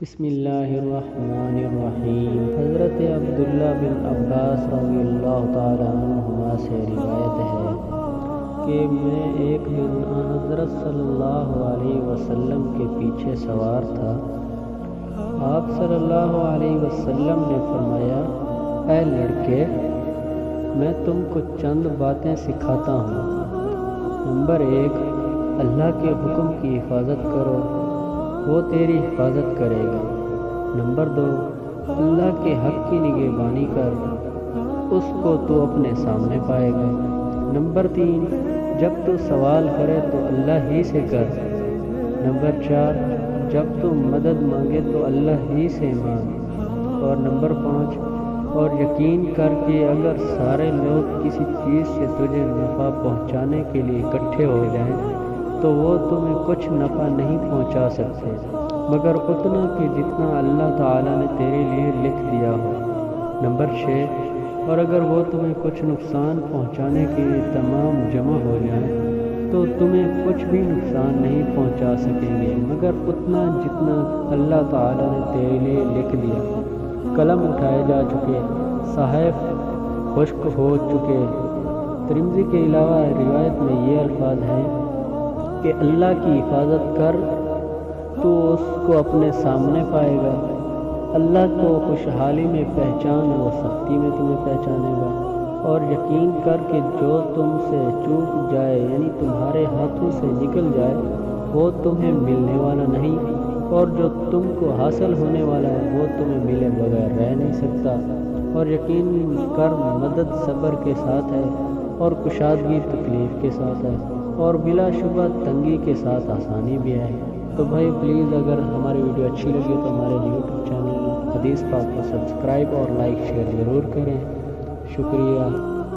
بسم اللہ الرحمن الرحیم۔ حضرت عبداللہ بن عباس رضی اللہ تعالی عنہما سے روایت ہے کہ میں ایک دن حضرت صلی اللہ علیہ وسلم کے پیچھے سوار تھا۔ آپ صلی اللہ علیہ وسلم نے فرمایا، اے لڑکے، میں تم کو چند باتیں سکھاتا ہوں۔ نمبر 1، اللہ کے حکم کی حفاظت کرو، وہ تیری حفاظت کرے گا۔ نمبر 2، اللہ کے حق کی نگہبانی کر، اس کو تو اپنے سامنے پائے گا۔ نمبر 3، جب تو سوال کرے تو اللہ ہی سے کر۔ نمبر 4، جب تو مدد مانگے تو اللہ ہی سے مانگ۔ اور نمبر 5، اور یقین کر کہ اگر سارے لوگ کسی چیز سے تجھے نفع پہنچانے کے لیے اکٹھے ہو جائیں تو وہ تمہیں کچھ نفع نہیں پہنچا سکتے مگر اتنا کہ جتنا اللہ تعالیٰ نے تیرے لیے لکھ دیا ہو۔ نمبر 6، اور اگر وہ تمہیں کچھ نقصان پہنچانے کے لیے تمام جمع ہو جائیں تو تمہیں کچھ بھی نقصان نہیں پہنچا سکیں گے مگر اتنا جتنا اللہ تعالیٰ نے تیرے لیے لکھ دیا۔ قلم اٹھائے جا چکے، صحائف خشک ہو چکے۔ ترمذی کے علاوہ روایت میں یہ الفاظ ہیں کہ اللہ کی حفاظت کر تو اس کو اپنے سامنے پائے گا۔ اللہ کو خوشحالی میں پہچان، وہ سختی میں تمہیں پہچانے گا۔ اور یقین کر کہ جو تم سے چوک جائے یعنی تمہارے ہاتھوں سے نکل جائے وہ تمہیں ملنے والا نہیں، اور جو تم کو حاصل ہونے والا ہے وہ تمہیں ملے بغیر رہ نہیں سکتا۔ اور یقین کر مدد صبر کے ساتھ ہے اور کشادگی تکلیف کے ساتھ ہے، اور بلا شبہ تنگی کے ساتھ آسانی بھی ہے۔ تو بھائی پلیز اگر ہماری ویڈیو اچھی لگی تو ہمارے یوٹیوب چینل حدیث پاک کو سبسکرائب اور لائک شیئر ضرور کریں۔ شکریہ۔